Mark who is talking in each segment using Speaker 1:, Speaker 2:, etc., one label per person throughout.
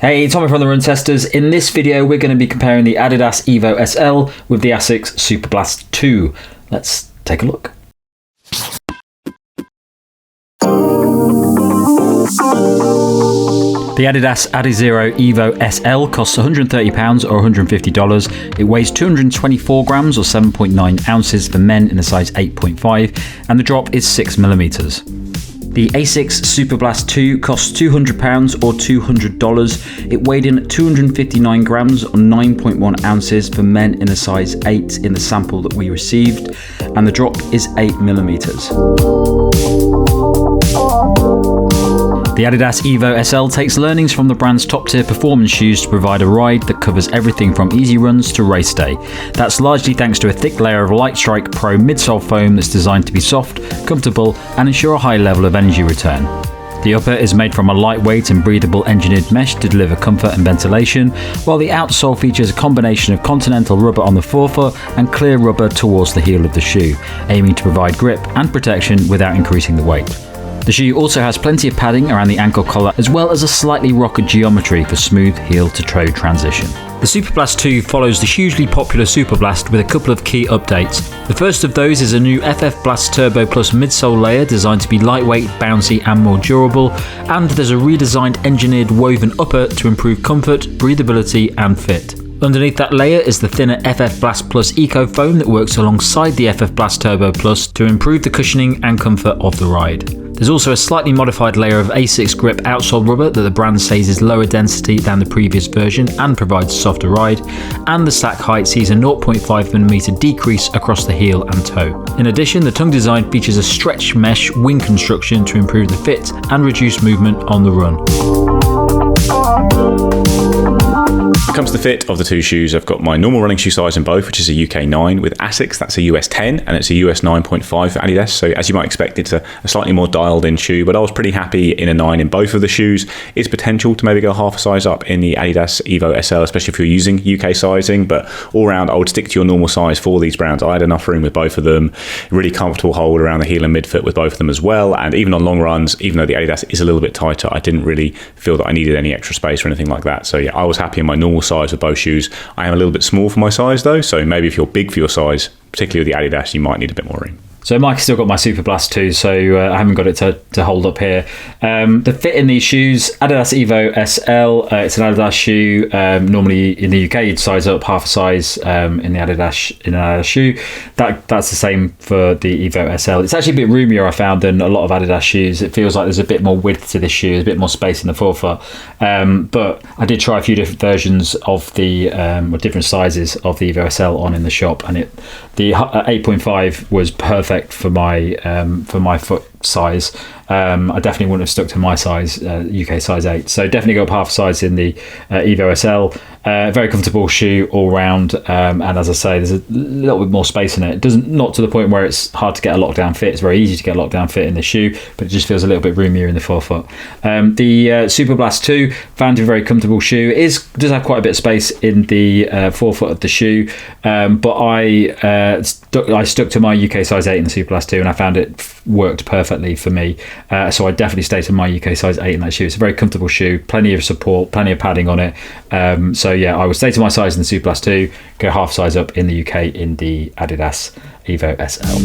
Speaker 1: Hey, Tommy from the Run Testers. In this video, we're going to be comparing the Adidas EVO SL with the Asics Superblast 2. Let's take a look. The Adidas Adizero EVO SL costs £130 or $150. It weighs 224 grams or 7.9 ounces for men in a size 8.5, and the drop is 6mm. The Asics Superblast 2 costs £200 or $200. It weighed in 259 grams or 9.1 ounces for men in a size 8 in the sample that we received, and the drop is 8mm. The Adidas EVO SL takes learnings from the brand's top-tier performance shoes to provide a ride that covers everything from easy runs to race day. That's largely thanks to a thick layer of LIGHTSTRIKE PRO midsole foam that's designed to be soft, comfortable, and ensure a high level of energy return. The upper is made from a lightweight and breathable engineered mesh to deliver comfort and ventilation, while the outsole features a combination of continental rubber on the forefoot and clear rubber towards the heel of the shoe, aiming to provide grip and protection without increasing the weight. The shoe also has plenty of padding around the ankle collar, as well as a slightly rockered geometry for smooth heel-to-toe transition. The Superblast 2 follows the hugely popular Superblast with a couple of key updates. The first of those is a new FF Blast Turbo Plus midsole layer designed to be lightweight, bouncy and more durable, and there's a redesigned engineered woven upper to improve comfort, breathability and fit. Underneath that layer is the thinner FF Blast Plus Eco Foam that works alongside the FF Blast Turbo Plus to improve the cushioning and comfort of the ride. There's also a slightly modified layer of Asics grip outsole rubber that the brand says is lower density than the previous version and provides a softer ride, and the stack height sees a 0.5mm decrease across the heel and toe. In addition, the tongue design features a stretch mesh wing construction to improve the fit and reduce movement on the run.
Speaker 2: When it comes to the fit of the two shoes, I've got my normal running shoe size in both, which is a UK 9. With Asics, that's a US 10, and it's a US 9.5 for Adidas. So as you might expect, it's a slightly more dialed in shoe, but I was pretty happy in a 9 in both of the shoes. It's potential to maybe go half a size up in the Adidas EVO SL, especially if you're using UK sizing, but all round, I would stick to your normal size for these brands. I had enough room with both of them, really comfortable hold around the heel and midfoot with both of them as well, and even on long runs, even though the Adidas is a little bit tighter, I didn't really feel that I needed any extra space or anything like that. So yeah, I was happy in my normal size with both shoes. I am a little bit small for my size though, so maybe if you're big for your size, particularly with the Adidas, you might need a bit more room.
Speaker 1: So Mike's still got my Superblast 2, so I haven't got it to hold up here. The fit in these shoes, Adidas EVO SL, it's an Adidas shoe. Normally in the UK you'd size up half a size in an Adidas shoe. That's the same for the EVO SL. It's actually a bit roomier, I found, than a lot of Adidas shoes. It feels like there's a bit more width to this shoe, there's a bit more space in the forefoot. But I did try a few different versions of the or different sizes of the EVO SL on in the shop, and the 8.5 was perfect for my foot size. I definitely wouldn't have stuck to my size, UK size 8. So definitely go up half a size in the EVO SL. Very comfortable shoe all round, and as I say, there's a little bit more space in it. Not to the point where it's hard to get a lockdown fit. It's very easy to get a lockdown fit in the shoe, but it just feels a little bit roomier in the forefoot. The Superblast 2, found a very comfortable shoe. It does have quite a bit of space in the forefoot of the shoe, but I stuck to my UK size 8 in the Superblast 2, and I found it worked perfectly for me. So I definitely stayed to my UK size 8 in that shoe. It's a very comfortable shoe, plenty of support, plenty of padding on it. So yeah, I would stay to my size in the Superblast 2, go half size up in the UK in the Adidas EVO SL.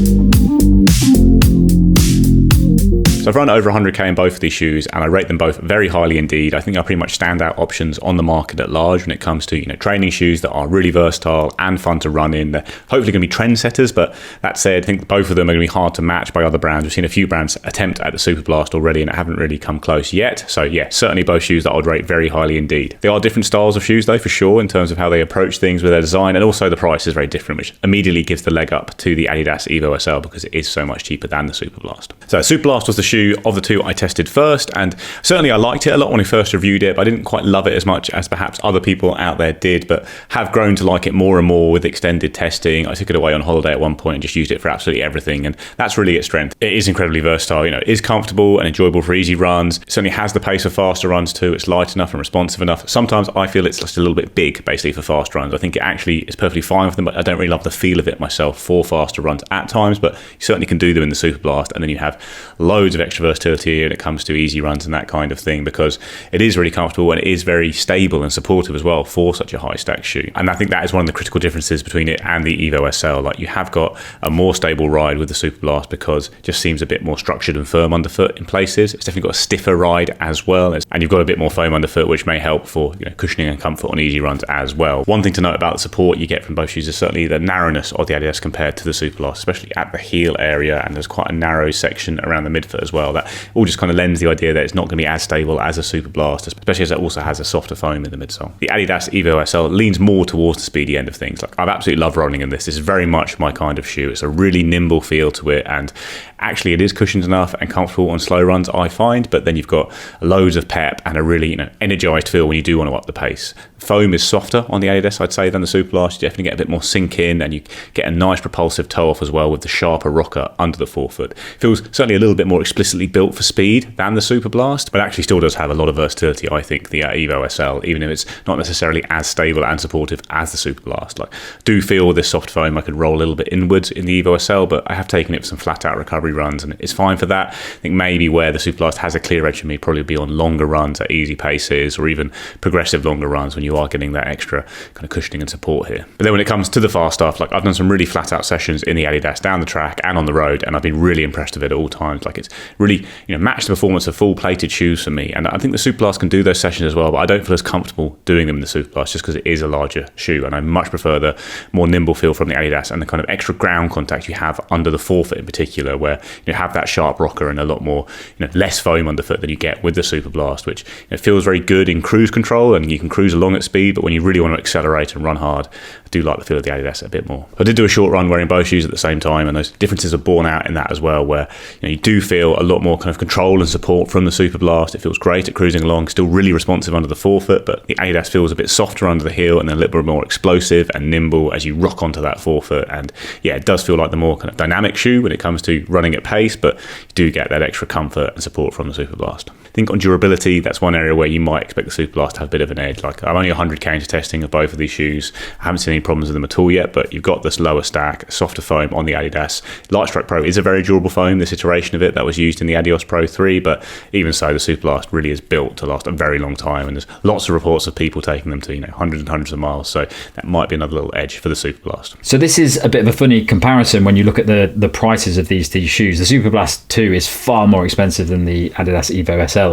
Speaker 2: So I've run over 100k in both of these shoes, and I rate them both very highly indeed. I think they're pretty much standout options on the market at large when it comes to training shoes that are really versatile and fun to run in. They're hopefully going to be trendsetters, but that said, I think both of them are going to be hard to match by other brands. We've seen a few brands attempt at the Superblast already, and it haven't really come close yet. So yeah, certainly both shoes that I would rate very highly indeed. They are different styles of shoes though, for sure, in terms of how they approach things with their design, and also the price is very different, which immediately gives the leg up to the Adidas EVO SL because it is so much cheaper than the Superblast. So Superblast was the shoe of the two I tested first, and certainly I liked it a lot when I first reviewed it, but I didn't quite love it as much as perhaps other people out there did, but have grown to like it more and more with extended testing. I took it away on holiday at one point and just used it for absolutely everything, and that's really its strength. It is incredibly versatile, it is comfortable and enjoyable for easy runs. It certainly has the pace of faster runs too. It's light enough and responsive enough. Sometimes I feel it's just a little bit big basically for fast runs. I think it actually is perfectly fine for them, but I don't really love the feel of it myself for faster runs at times, but you certainly can do them in the Superblast, and then you have loads of extra versatility when it comes to easy runs and that kind of thing, because it is really comfortable and it is very stable and supportive as well for such a high stack shoe. And I think that is one of the critical differences between it and the EVO SL. Like, you have got a more stable ride with the Superblast because it just seems a bit more structured and firm underfoot in places. It's definitely got a stiffer ride as well, and you've got a bit more foam underfoot, which may help for cushioning and comfort on easy runs as well. One thing to note about the support you get from both shoes is certainly the narrowness of the Adidas compared to the Superblast, especially at the heel area, and there's quite a narrow section around the midfoot as well. That all just kind of lends the idea that it's not going to be as stable as a Superblast, especially as it also has a softer foam in the midsole. The Adidas EVO SL leans more towards the speedy end of things. Like, I've absolutely loved running in this. This is very much my kind of shoe. It's a really nimble feel to it, and actually it is cushioned enough and comfortable on slow runs, I find, but then you've got loads of pep and a really energized feel when you do want to up the pace. Foam is softer on the Adidas, I'd say, than the Superblast. You definitely get a bit more sink in, and you get a nice propulsive toe off as well with the sharper rocker under the forefoot. Feels certainly a little bit more explicitly built for speed than the Superblast, but actually still does have a lot of versatility, I think, the EVO SL, even if it's not necessarily as stable and supportive as the Superblast. Like, do feel this soft foam I could roll a little bit inwards in the EVO SL, but I have taken it for some flat out recovery runs and it's fine for that. I think maybe where the Superblast has a clear edge for me probably be on longer runs at easy paces, or even progressive longer runs when you are getting that extra kind of cushioning and support here. But then when it comes to the fast stuff, like, I've done some really flat out sessions in the Adidas down the track and on the road, and I've been really impressed with it at all times. Like, it's really matched the performance of full plated shoes for me, and I think the Superblast can do those sessions as well, but I don't feel as comfortable doing them in the Superblast just because it is a larger shoe, and I much prefer the more nimble feel from the Adidas and the kind of extra ground contact you have under the forefoot in particular, where you have that sharp rocker and a lot more less foam underfoot than you get with the Superblast, which feels very good in cruise control and you can cruise along at speed, but when you really want to accelerate and run hard, I do like the feel of the Adidas a bit more. I did do a short run wearing both shoes at the same time, and those differences are borne out in that as well, where you do feel a lot more kind of control and support from the Superblast. It feels great at cruising along, still really responsive under the forefoot, but the Adidas feels a bit softer under the heel and a little bit more explosive and nimble as you rock onto that forefoot. And yeah, it does feel like the more kind of dynamic shoe when it comes to running at pace, but you do get that extra comfort and support from the Superblast. I think on durability, that's one area where you might expect the Superblast to have a bit of an edge. Like, I'm only 100k into testing of both of these shoes. I haven't seen any problems with them at all yet, but you've got this lower stack, softer foam on the Adidas. LIGHTSTRIKE Pro is a very durable foam, this iteration of it that was used in the Adios Pro 3, but even so, the Superblast really is built to last a very long time, and there's lots of reports of people taking them to hundreds and hundreds of miles, so that might be another little edge for the Superblast.
Speaker 1: So this is a bit of a funny comparison when you look at the prices of these two shoes. The Superblast 2 is far more expensive than the Adidas EVO SL,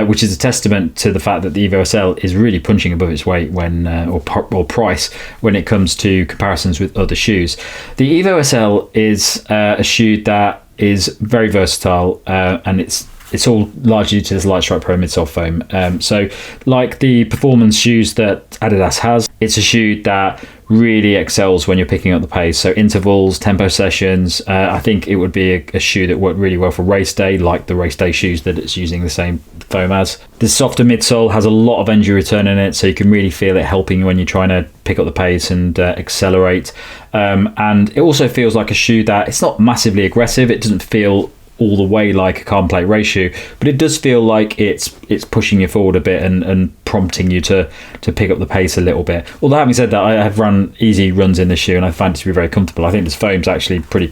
Speaker 1: which is a testament to the fact that the EVO SL is really punching above its weight when or price when it comes to comparisons with other shoes. The EVO SL is a shoe that is very versatile, and it's all largely due to this LIGHTSTRIKE Pro midsole foam. So like the performance shoes that Adidas has, it's a shoe that really excels when you're picking up the pace. So intervals, tempo sessions, I think it would be a shoe that worked really well for race day, like the race day shoes that it's using the same foam as. The softer midsole has a lot of energy return in it, so you can really feel it helping you when you're trying to pick up the pace and accelerate. And it also feels like a shoe that it's not massively aggressive. It doesn't feel all the way like a carbon plate race shoe, but it does feel like it's pushing you forward a bit and prompting you to pick up the pace a little bit. Although having said that, I have run easy runs in this shoe and I find it to be very comfortable. I think this foam's actually pretty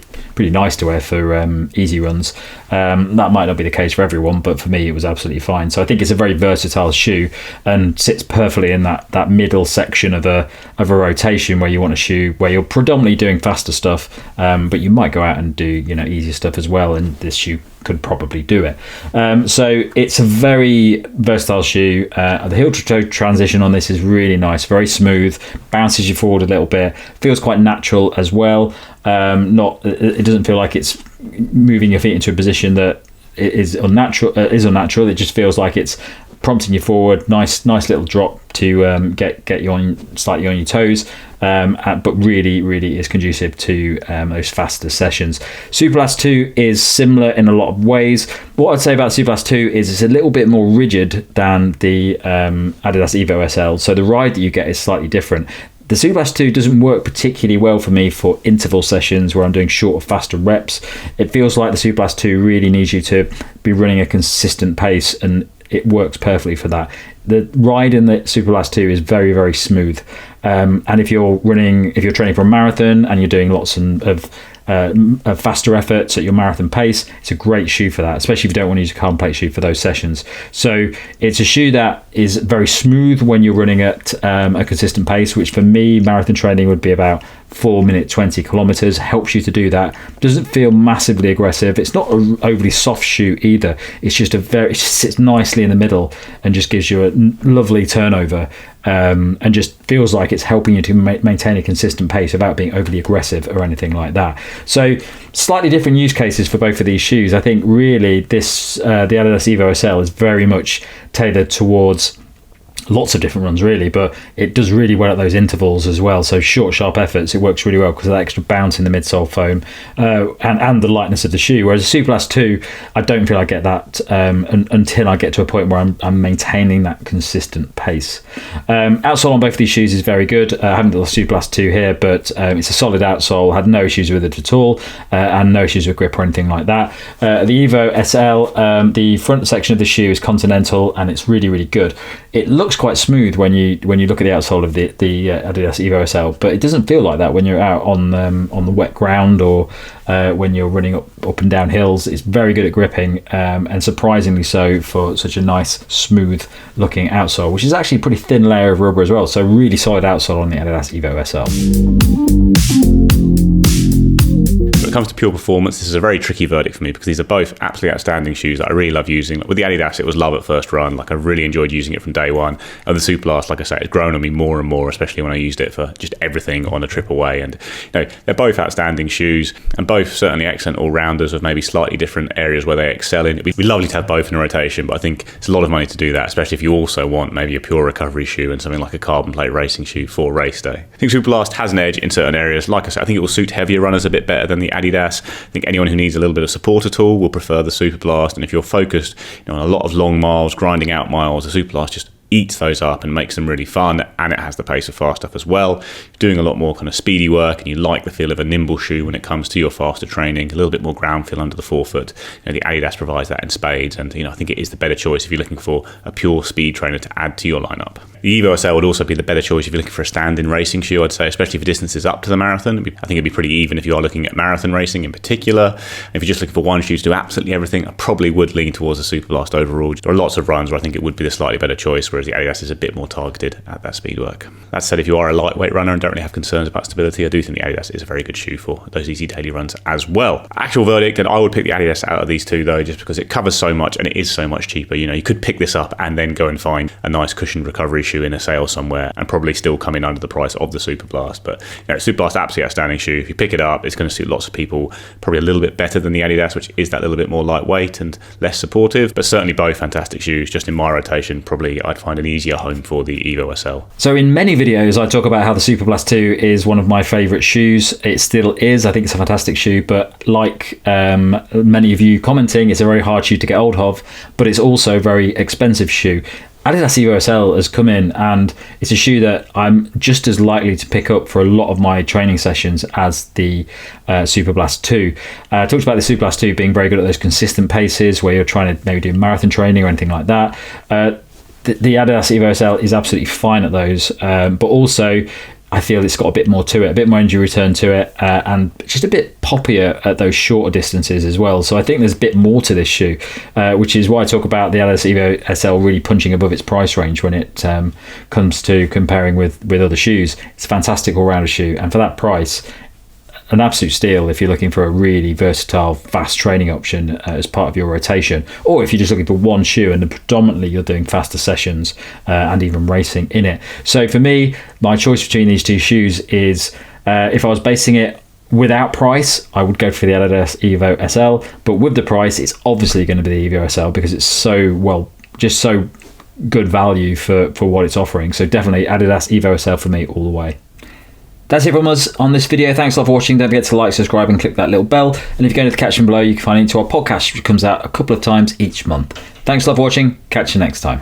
Speaker 1: nice to wear for easy runs. That might not be the case for everyone, but for me it was absolutely fine. So I think it's a very versatile shoe and sits perfectly in that middle section of a rotation where you want a shoe where you're predominantly doing faster stuff, but you might go out and do easier stuff as well, and this shoe could probably do it. So it's a very versatile shoe. The heel to toe transition on this is really nice, very smooth, bounces you forward a little bit, feels quite natural as well. It doesn't feel like it's moving your feet into a position that is unnatural. It just feels like it's prompting you forward. Nice little drop to get you on slightly on your toes, but really is conducive to those faster sessions. Superblast 2 is similar in a lot of ways. What I'd say about Superblast 2 is it's a little bit more rigid than the Adidas EVO SL, so the ride that you get is slightly different. The Superblast 2 doesn't work particularly well for me for interval sessions where I'm doing shorter, faster reps. It feels like the Superblast 2 really needs you to be running a consistent pace, and it works perfectly for that. The ride in the Superblast 2 is very, very smooth. And if you're training for a marathon and you're doing lots of faster efforts at your marathon pace, it's a great shoe for that, especially if you don't want to use a carbon plate shoe for those sessions. So it's a shoe that is very smooth when you're running at a consistent pace, which for me, marathon training would be about 4 minute 20 kilometers. Helps you to do that. Doesn't feel massively aggressive. It's not an overly soft shoe either. It's just it just sits nicely in the middle and just gives you a lovely turnover, and just feels like it's helping you to maintain a consistent pace without being overly aggressive or anything like that. So slightly different use cases for both of these shoes. I think really this the Adidas EVO SL is very much tailored towards lots of different runs really, but it does really well at those intervals as well. So short, sharp efforts, it works really well because of that extra bounce in the midsole foam, and the lightness of the shoe. Whereas the Superblast 2, I don't feel I get that until I get to a point where I'm maintaining that consistent pace. Outsole on both of these shoes is very good. I haven't got the Superblast 2 here, but it's a solid outsole. Had no issues with it at all, and no issues with grip or anything like that. The EVO SL, the front section of the shoe is continental, and it's really, really good. It looks quite smooth when you look at the outsole of the Adidas EVO SL, but it doesn't feel like that when you're out on the wet ground or when you're running up and down hills. It's very good at gripping, and surprisingly so for such a nice smooth looking outsole, which is actually a pretty thin layer of rubber as well. So really solid outsole on the Adidas EVO SL.
Speaker 2: When it comes to pure performance, this is a very tricky verdict for me because these are both absolutely outstanding shoes that I really love using. With the Adidas, it was love at first run. Like I really enjoyed using it from day one. And the Superblast, like I say, it's grown on me more and more, especially when I used it for just everything on a trip away. And they're both outstanding shoes and both certainly excellent all-rounders with maybe slightly different areas where they excel in. It'd be lovely to have both in a rotation, but I think it's a lot of money to do that, especially if you also want maybe a pure recovery shoe and something like a carbon plate racing shoe for race day. I think Superblast has an edge in certain areas. Like I said, I think it will suit heavier runners a bit better than the Adidas. I think anyone who needs a little bit of support at all will prefer the Superblast, and if you're focused on a lot of long miles, grinding out miles, the Superblast just eats those up and makes them really fun, and it has the pace of fast stuff as well. You're doing a lot more kind of speedy work and you like the feel of a nimble shoe when it comes to your faster training, a little bit more ground feel under the forefoot. The Adidas provides that in spades, and I think it is the better choice if you're looking for a pure speed trainer to add to your lineup. The EVO SL would also be the better choice if you're looking for a stand-in racing shoe, I'd say, especially for distances up to the marathon. I think it'd be pretty even if you are looking at marathon racing in particular. If you're just looking for one shoe to do absolutely everything, I probably would lean towards the Superblast overall. There are lots of runs where I think it would be the slightly better choice, whereas the Adidas is a bit more targeted at that speed work. That said, if you are a lightweight runner and don't really have concerns about stability, I do think the Adidas is a very good shoe for those easy daily runs as well. Actual verdict, and I would pick the Adidas out of these two though, just because it covers so much and it is so much cheaper. You could pick this up and then go and find a nice cushioned recovery shoe in a sale somewhere and probably still come in under the price of the Superblast. But Superblast, absolutely outstanding shoe. If you pick it up, it's going to suit lots of people probably a little bit better than the Adidas, which is that little bit more lightweight and less supportive, but certainly both fantastic shoes. Just in my rotation, probably I'd find an easier home for the EVO SL.
Speaker 1: So in many videos I talk about how the Superblast 2 is one of my favourite shoes. It still is. I think it's a fantastic shoe, but like many of you commenting, it's a very hard shoe to get hold of, but it's also a very expensive shoe. Adidas EVO SL has come in, and it's a shoe that I'm just as likely to pick up for a lot of my training sessions as the Superblast 2. I talked about the Superblast 2 being very good at those consistent paces where you're trying to maybe do marathon training or anything like that. The Adidas EVO SL is absolutely fine at those, but also I feel it's got a bit more to it, a bit more injury return to it, and just a bit poppier at those shorter distances as well. So I think there's a bit more to this shoe, which is why I talk about the Adidas EVO SL really punching above its price range when it comes to comparing with other shoes. It's a fantastic all-rounder shoe, and for that price, an absolute steal if you're looking for a really versatile, fast training option as part of your rotation, or if you're just looking for one shoe and predominantly you're doing faster sessions and even racing in it. So for me, my choice between these two shoes is, if I was basing it without price, I would go for the Adidas EVO SL, but with the price, it's obviously going to be the EVO SL because it's so good value for what it's offering. So definitely Adidas EVO SL for me all the way. That's it from us on this video. Thanks a lot for watching. Don't forget to like, subscribe and click that little bell. And if you go into the caption below, you can find it into our podcast, which comes out a couple of times each month. Thanks a lot for watching. Catch you next time.